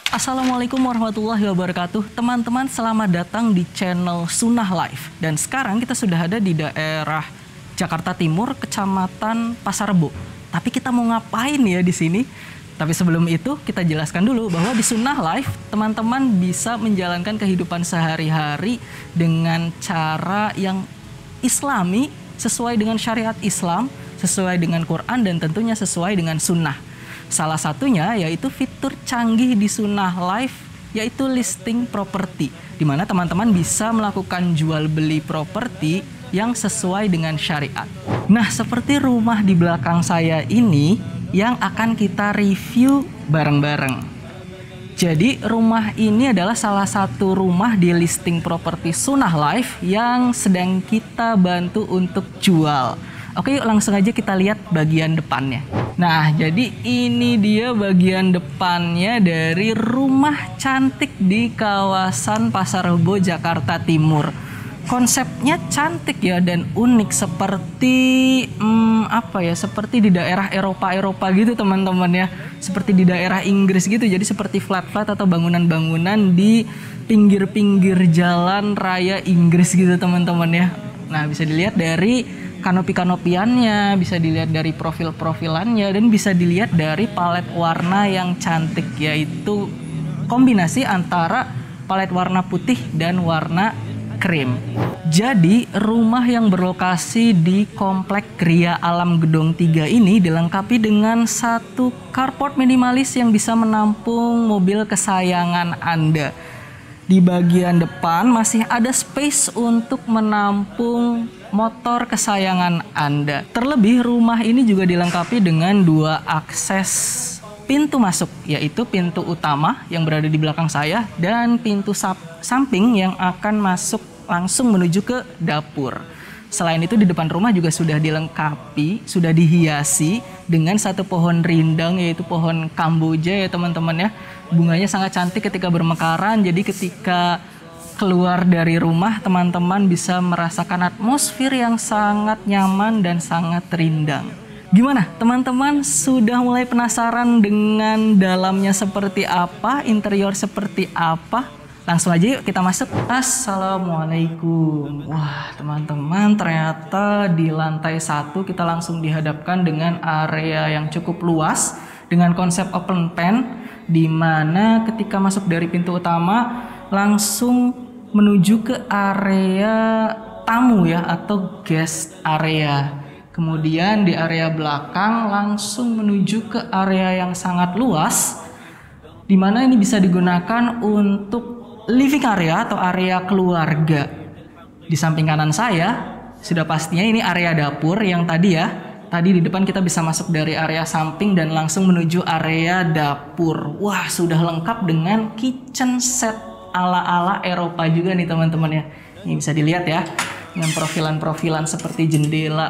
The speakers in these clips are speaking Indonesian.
Assalamualaikum warahmatullahi wabarakatuh. Teman-teman, selamat datang di channel Sunnah Live. Dan sekarang kita sudah ada di daerah Jakarta Timur, Kecamatan Pasar Rebo. Tapi kita mau ngapain ya di sini? Tapi sebelum itu kita jelaskan dulu bahwa di Sunnah Live teman-teman bisa menjalankan kehidupan sehari-hari dengan cara yang Islami, sesuai dengan syariat Islam, sesuai dengan Quran, dan tentunya sesuai dengan sunnah. Salah satunya yaitu fitur canggih di Sunnah Live, yaitu listing properti, di mana teman-teman bisa melakukan jual beli properti yang sesuai dengan syariat. Nah, seperti rumah di belakang saya ini yang akan kita review bareng-bareng. Jadi rumah ini adalah salah satu rumah di listing properti Sunnah Live yang sedang kita bantu untuk jual. Oke, yuk langsung aja kita lihat bagian depannya. Nah, jadi ini dia bagian depannya dari rumah cantik di kawasan Pasar Rebo, Jakarta Timur. Konsepnya cantik ya dan unik, seperti seperti di daerah Eropa gitu teman-teman ya. Seperti di daerah Inggris gitu. Jadi seperti flat-flat atau bangunan-bangunan di pinggir-pinggir jalan raya Inggris gitu teman-teman ya. Nah, bisa dilihat dari kanopi-kanopiannya, bisa dilihat dari profil-profilannya, dan bisa dilihat dari palet warna yang cantik, yaitu kombinasi antara palet warna putih dan warna krim. Jadi rumah yang berlokasi di Komplek Gria Alam Gedong 3 ini dilengkapi dengan satu carport minimalis yang bisa menampung mobil kesayangan Anda. Di bagian depan masih ada space untuk menampung motor kesayangan Anda. Terlebih rumah ini juga dilengkapi dengan dua akses pintu masuk, yaitu pintu utama yang berada di belakang saya dan pintu samping yang akan masuk langsung menuju ke dapur. Selain itu di depan rumah juga sudah dilengkapi, sudah dihiasi dengan satu pohon rindang, yaitu pohon Kamboja ya teman-teman ya. Bunganya sangat cantik ketika bermekaran, jadi ketika keluar dari rumah teman-teman bisa merasakan atmosfer yang sangat nyaman dan sangat rindang. Gimana teman-teman, sudah mulai penasaran dengan dalamnya seperti apa, interior seperti apa? Langsung aja yuk kita masuk. Assalamualaikum. Wah teman-teman, ternyata di lantai 1 kita langsung dihadapkan dengan area yang cukup luas dengan konsep open plan, di mana ketika masuk dari pintu utama langsung menuju ke area tamu ya, atau guest area. Kemudian di area belakang langsung menuju ke area yang sangat luas, di mana ini bisa digunakan untuk living area atau area keluarga. Di samping kanan saya sudah pastinya ini area dapur yang tadi ya. Tadi di depan kita bisa masuk dari area samping dan langsung menuju area dapur. Wah, sudah lengkap dengan kitchen set ala-ala Eropa juga nih teman-teman ya. Ini bisa dilihat ya, dengan profilan-profilan seperti jendela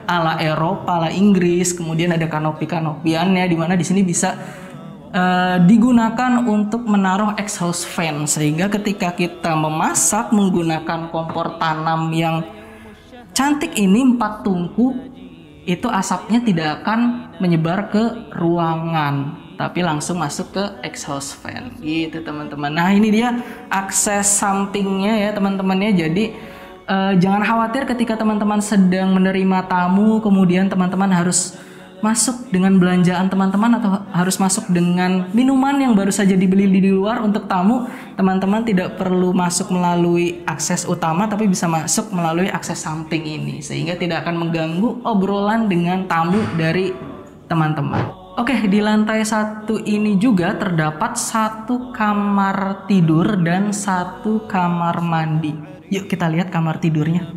ala Eropa, ala Inggris. Kemudian ada kanopi-kanopiannya, di mana di sini bisa digunakan untuk menaruh exhaust fan, sehingga ketika kita memasak menggunakan kompor tanam yang cantik ini 4 tungku, itu asapnya tidak akan menyebar ke ruangan, tapi langsung masuk ke exhaust fan gitu teman-teman. Nah, ini dia akses sampingnya ya teman-teman ya. Jadi jangan khawatir ketika teman-teman sedang menerima tamu, kemudian teman-teman harus masuk dengan belanjaan teman-teman atau harus masuk dengan minuman yang baru saja dibeli di luar untuk tamu. Teman-teman tidak perlu masuk melalui akses utama, tapi bisa masuk melalui akses samping ini, sehingga tidak akan mengganggu obrolan dengan tamu dari teman-teman. Oke, di lantai 1 ini juga terdapat 1 kamar tidur dan 1 kamar mandi. Yuk kita lihat kamar tidurnya.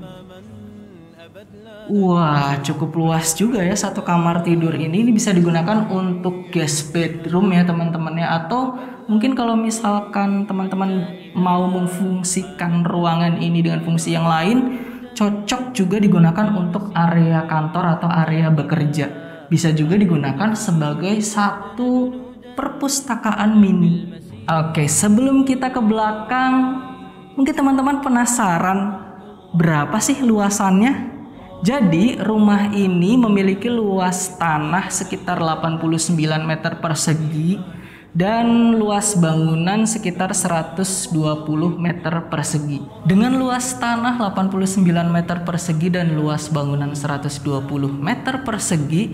Wah, cukup luas juga ya 1 kamar tidur ini. Ini bisa digunakan untuk guest bedroom ya teman-teman ya. Atau mungkin kalau misalkan teman-teman mau memfungsikan ruangan ini dengan fungsi yang lain, cocok juga digunakan untuk area kantor atau area bekerja. Bisa juga digunakan sebagai 1 perpustakaan mini. Oke, sebelum kita ke belakang, mungkin teman-teman penasaran berapa sih luasannya? Jadi rumah ini memiliki luas tanah sekitar 89 meter persegi dan luas bangunan sekitar 120 meter persegi. Dengan luas tanah 89 meter persegi dan luas bangunan 120 meter persegi,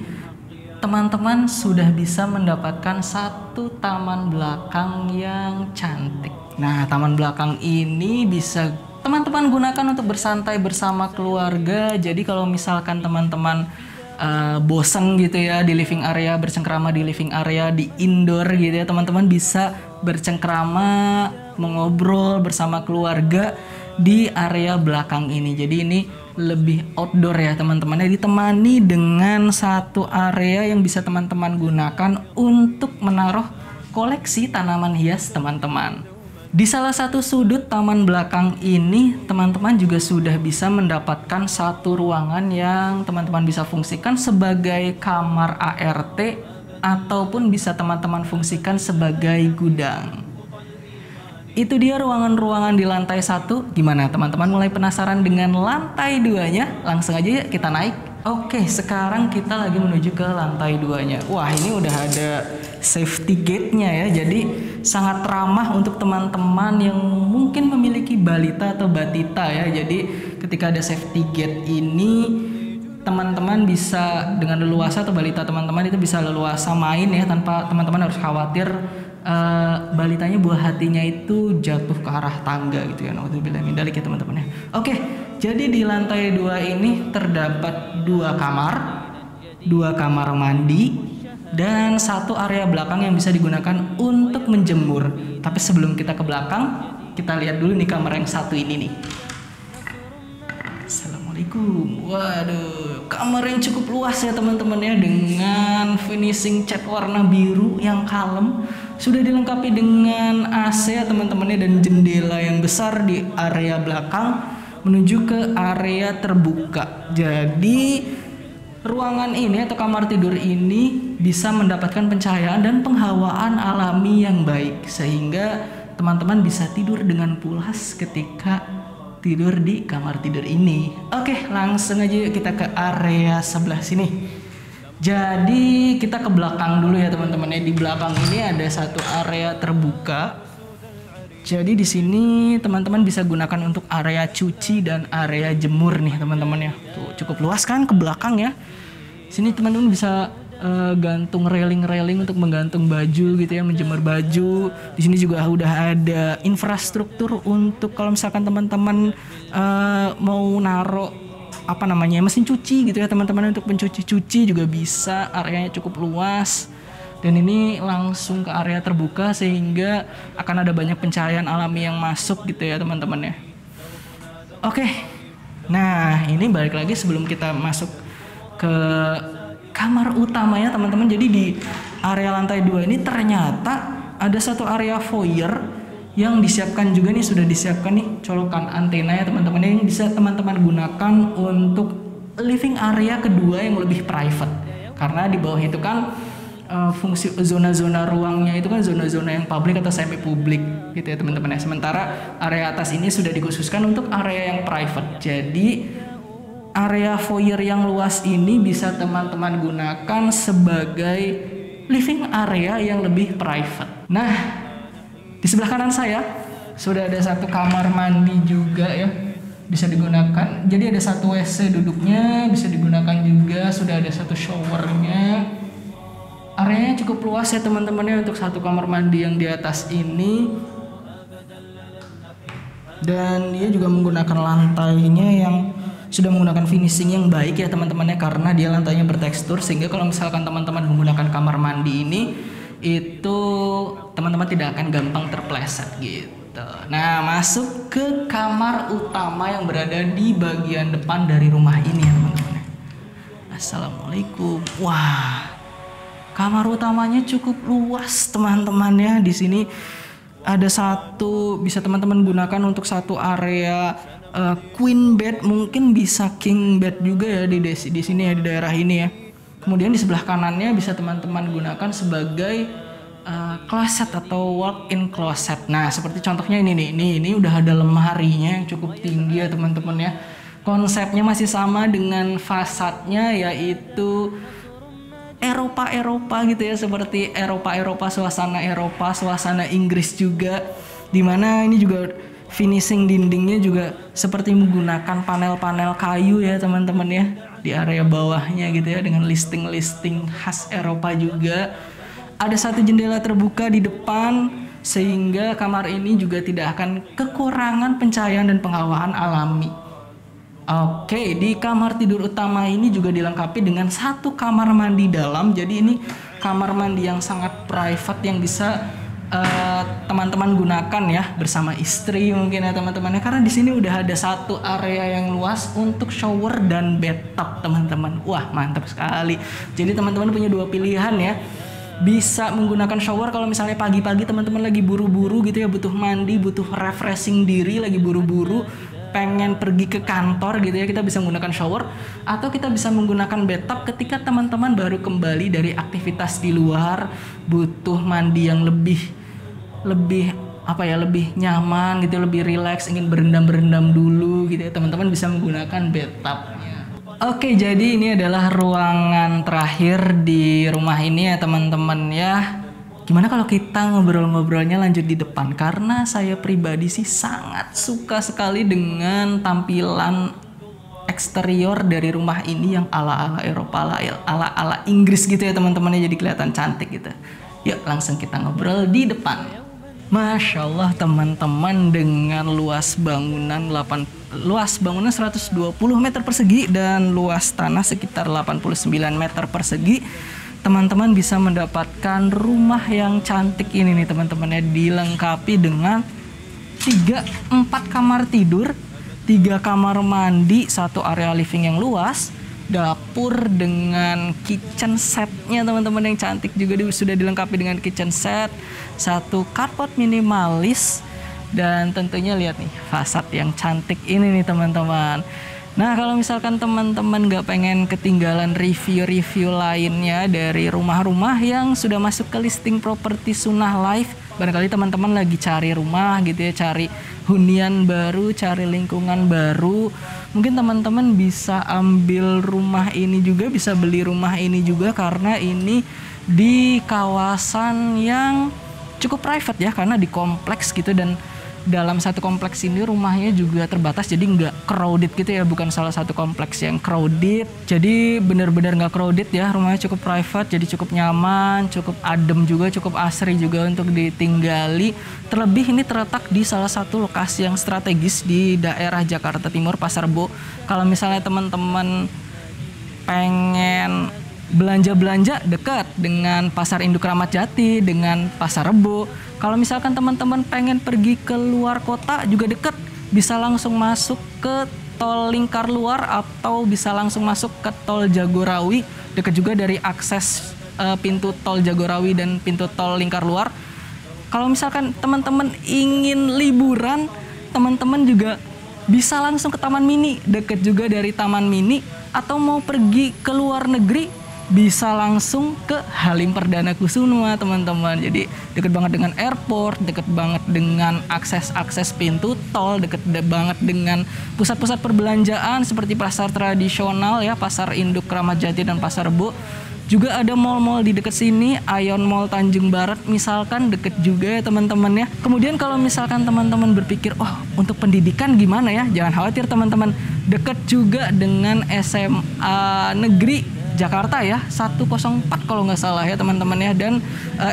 teman-teman sudah bisa mendapatkan satu taman belakang yang cantik. Nah, taman belakang ini bisa teman-teman gunakan untuk bersantai bersama keluarga. Jadi kalau misalkan teman-teman bosen gitu ya di living area, bercengkrama di living area, di indoor gitu ya, teman-teman bisa bercengkrama, mengobrol bersama keluarga di area belakang ini. Jadi ini lebih outdoor ya teman-teman, ditemani dengan satu area yang bisa teman-teman gunakan untuk menaruh koleksi tanaman hias teman-teman. Di salah satu sudut taman belakang ini, teman-teman juga sudah bisa mendapatkan satu ruangan yang teman-teman bisa fungsikan sebagai kamar ART ataupun bisa teman-teman fungsikan sebagai gudang. Itu dia ruangan-ruangan di lantai 1. Gimana teman-teman, mulai penasaran dengan lantai 2-nya? Langsung aja yuk kita naik. Oke, sekarang kita lagi menuju ke lantai 2-nya. Wah, ini udah ada safety gate-nya ya. Jadi sangat ramah untuk teman-teman yang mungkin memiliki balita atau batita ya. Jadi ketika ada safety gate ini, teman-teman bisa dengan leluasa, atau balita teman-teman itu bisa leluasa main ya, tanpa teman-teman harus khawatir balitanya buah hatinya itu jatuh ke arah tangga gitu ya. Naudzubillah min dzalik ya teman-teman ya. Oke, jadi di lantai 2 ini terdapat 2 kamar mandi dan satu area belakang yang bisa digunakan untuk menjemur. Tapi sebelum kita ke belakang, kita lihat dulu nih kamar yang satu ini nih. Assalamualaikum. Waduh, kamar yang cukup luas ya teman-teman ya, dengan finishing cat warna biru yang kalem. Sudah dilengkapi dengan AC ya teman-teman ya, dan jendela yang besar di area belakang menuju ke area terbuka. Jadi ruangan ini atau kamar tidur ini bisa mendapatkan pencahayaan dan penghawaan alami yang baik, sehingga teman-teman bisa tidur dengan pulas ketika tidur di kamar tidur ini. Oke, langsung aja yuk kita ke area sebelah sini. Jadi kita ke belakang dulu ya teman-teman ya. Di belakang ini ada satu area terbuka. Jadi di sini teman-teman bisa gunakan untuk area cuci dan area jemur nih teman-teman ya. Tuh, cukup luas kan ke belakang ya. Sini teman-teman bisa gantung railing-railing untuk menggantung baju gitu ya, menjemur baju. Di sini juga udah ada infrastruktur untuk kalau misalkan teman-teman mau naruh mesin cuci gitu ya teman-teman, untuk pencuci-cuci juga bisa. Areanya cukup luas dan ini langsung ke area terbuka sehingga akan ada banyak pencahayaan alami yang masuk gitu ya teman-teman ya. Oke, nah ini balik lagi sebelum kita masuk ke kamar utama ya teman-teman. Jadi di area lantai 2 ini ternyata ada satu area foyer yang disiapkan juga nih, sudah disiapkan nih colokan antena ya teman-teman. Ini bisa teman-teman gunakan untuk living area kedua yang lebih private, karena di bawah itu kan fungsi zona-zona ruangnya itu kan zona-zona yang publik atau semi publik gitu ya teman-teman ya. Sementara area atas ini sudah dikhususkan untuk area yang private. Jadi area foyer yang luas ini bisa teman-teman gunakan sebagai living area yang lebih private. Nah, di sebelah kanan saya sudah ada satu kamar mandi juga ya, bisa digunakan. Jadi ada satu WC duduknya, bisa digunakan juga. Sudah ada satu showernya. Areanya cukup luas ya teman-teman ya untuk satu kamar mandi yang di atas ini. Dan dia juga menggunakan lantainya yang sudah menggunakan finishing yang baik ya teman-teman ya, karena dia lantainya bertekstur, sehingga kalau misalkan teman-teman menggunakan kamar mandi ini, itu teman-teman tidak akan gampang terpleset gitu. Nah, masuk ke kamar utama yang berada di bagian depan dari rumah ini ya teman-teman. Assalamualaikum. Wah, kamar utamanya cukup luas teman-teman ya. Di sini ada satu, bisa teman-teman gunakan untuk satu area queen bed, mungkin bisa king bed juga ya di sini ya, di daerah ini ya. Kemudian di sebelah kanannya bisa teman-teman gunakan sebagai closet atau walk-in closet. Nah, seperti contohnya ini nih. Ini udah ada lemarinya yang cukup tinggi ya teman-teman ya. Konsepnya masih sama dengan fasadnya, yaitu Eropa gitu ya, seperti Eropa, suasana Inggris juga, dimana ini juga finishing dindingnya juga seperti menggunakan panel-panel kayu ya teman-teman ya, di area bawahnya gitu ya, dengan listing-listing khas Eropa juga. Ada satu jendela terbuka di depan sehingga kamar ini juga tidak akan kekurangan pencahayaan dan pengawahan alami. Oke, di kamar tidur utama ini juga dilengkapi dengan satu kamar mandi dalam. Jadi ini kamar mandi yang sangat private yang bisa teman-teman gunakan ya bersama istri mungkin ya teman-teman ya, karena di sini udah ada satu area yang luas untuk shower dan bathtub teman-teman. Wah, mantap sekali. Jadi teman-teman punya dua pilihan ya. Bisa menggunakan shower kalau misalnya pagi-pagi teman-teman lagi buru-buru gitu ya, butuh mandi, butuh refreshing diri, lagi buru-buru pengen pergi ke kantor gitu ya, kita bisa menggunakan shower. Atau kita bisa menggunakan bathtub ketika teman-teman baru kembali dari aktivitas di luar, butuh mandi yang lebih nyaman gitu, lebih rileks, ingin berendam dulu gitu ya, teman-teman bisa menggunakan bathtubnya. Oke, jadi ini adalah ruangan terakhir di rumah ini ya teman-teman ya. Gimana kalau kita ngobrol-ngobrolnya lanjut di depan? Karena saya pribadi sih sangat suka sekali dengan tampilan eksterior dari rumah ini yang ala-ala Eropa, ala-ala Inggris gitu ya teman-teman ya, jadi kelihatan cantik gitu. Yuk langsung kita ngobrol di depan. Masya Allah teman-teman, dengan luas bangunan 120 meter persegi dan luas tanah sekitar 89 meter persegi, teman-teman bisa mendapatkan rumah yang cantik ini nih teman-teman ya, dilengkapi dengan 4 kamar tidur, 3 kamar mandi, 1 area living yang luas, dapur dengan kitchen setnya teman-teman yang cantik juga, sudah dilengkapi dengan kitchen set, 1 carport minimalis, dan tentunya lihat nih fasad yang cantik ini nih teman-teman. Nah, kalau misalkan teman-teman gak pengen ketinggalan review-review lainnya dari rumah-rumah yang sudah masuk ke listing properti Sunnah Life, barangkali teman-teman lagi cari rumah gitu ya, cari hunian baru, cari lingkungan baru, mungkin teman-teman bisa ambil rumah ini juga, bisa beli rumah ini juga, karena ini di kawasan yang cukup private ya, karena di kompleks gitu, dan dalam satu kompleks ini rumahnya juga terbatas, jadi nggak crowded gitu ya, bukan salah satu kompleks yang crowded, jadi benar-benar nggak crowded ya, rumahnya cukup private, jadi cukup nyaman, cukup adem juga, cukup asri juga untuk ditinggali. Terlebih ini terletak di salah satu lokasi yang strategis di daerah Jakarta Timur, Pasar Rebo. Kalau misalnya teman-teman pengen belanja-belanja dekat dengan Pasar Induk Ramat Jati, dengan Pasar Rebo. Kalau misalkan teman-teman pengen pergi ke luar kota juga dekat, bisa langsung masuk ke tol Lingkar Luar atau bisa langsung masuk ke tol Jagorawi, dekat juga dari akses pintu tol Jagorawi dan pintu tol Lingkar Luar. Kalau misalkan teman-teman ingin liburan, teman-teman juga bisa langsung ke Taman Mini, dekat juga dari Taman Mini, atau mau pergi ke luar negeri bisa langsung ke Halim Perdana Kusuma teman-teman. Jadi deket banget dengan airport, deket banget dengan akses pintu tol, deket banget dengan pusat-pusat perbelanjaan seperti pasar tradisional ya, Pasar Induk Ramat Jati dan Pasar Rebo. Juga ada mall-mall di dekat sini, Ion Mall Tanjung Barat misalkan, deket juga ya teman-teman ya. Kemudian kalau misalkan teman-teman berpikir, oh untuk pendidikan gimana ya? Jangan khawatir teman-teman, deket juga dengan SMA Negeri Jakarta ya, 104 kalau nggak salah ya teman-teman ya, dan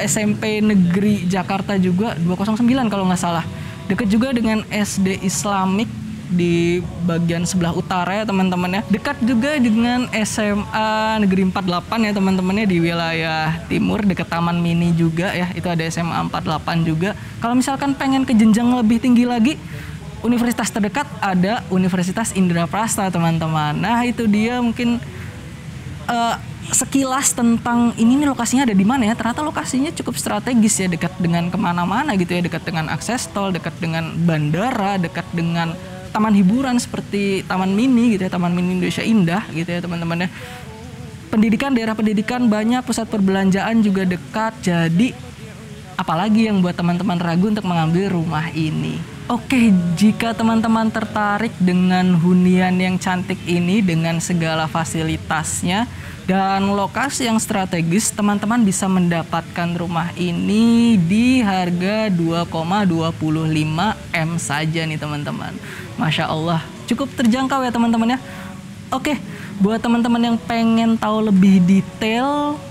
SMP Negeri Jakarta juga 209 kalau nggak salah. Dekat juga dengan SD Islamik di bagian sebelah utara ya teman-teman ya. Dekat juga dengan SMA Negeri 48 ya teman-teman ya, di wilayah timur dekat Taman Mini juga ya, itu ada SMA 48 juga. Kalau misalkan pengen ke jenjang lebih tinggi lagi, universitas terdekat ada Universitas Indraprasta teman-teman. Nah itu dia mungkin sekilas tentang ini nih, lokasinya ada di mana ya. Ternyata lokasinya cukup strategis ya, dekat dengan kemana-mana gitu ya, dekat dengan akses tol, dekat dengan bandara, dekat dengan taman hiburan seperti Taman Mini gitu ya, Taman Mini Indonesia Indah gitu ya teman-teman ya. Pendidikan, daerah pendidikan banyak, pusat perbelanjaan juga dekat. Jadi apalagi yang buat teman-teman ragu untuk mengambil rumah ini? Oke, jika teman-teman tertarik dengan hunian yang cantik ini dengan segala fasilitasnya, Dan lokasi yang strategis, teman-teman bisa mendapatkan rumah ini di harga 2,25 M saja nih teman-teman. Masya Allah, cukup terjangkau ya teman-teman ya. Oke, buat teman-teman yang pengen tahu lebih detail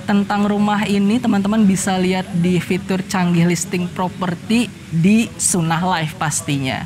tentang rumah ini, teman-teman bisa lihat di fitur canggih listing properti di Sunnah Live pastinya.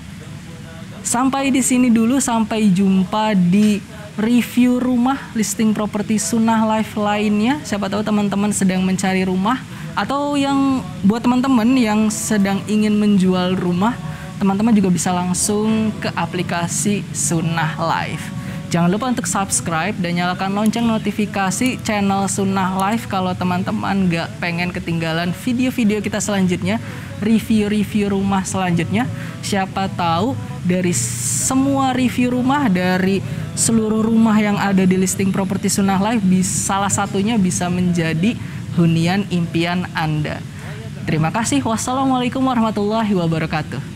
Sampai di sini dulu, sampai jumpa di review rumah listing properti Sunnah Live lainnya. Siapa tahu teman-teman sedang mencari rumah, atau yang buat teman-teman yang sedang ingin menjual rumah, teman-teman juga bisa langsung ke aplikasi Sunnah Live. Jangan lupa untuk subscribe dan nyalakan lonceng notifikasi channel Sunnah Live kalau teman-teman gak pengen ketinggalan video-video kita selanjutnya, review-review rumah selanjutnya. Siapa tahu dari semua review rumah, dari seluruh rumah yang ada di listing properti Sunnah Live, salah satunya bisa menjadi hunian impian Anda. Terima kasih. Wassalamualaikum warahmatullahi wabarakatuh.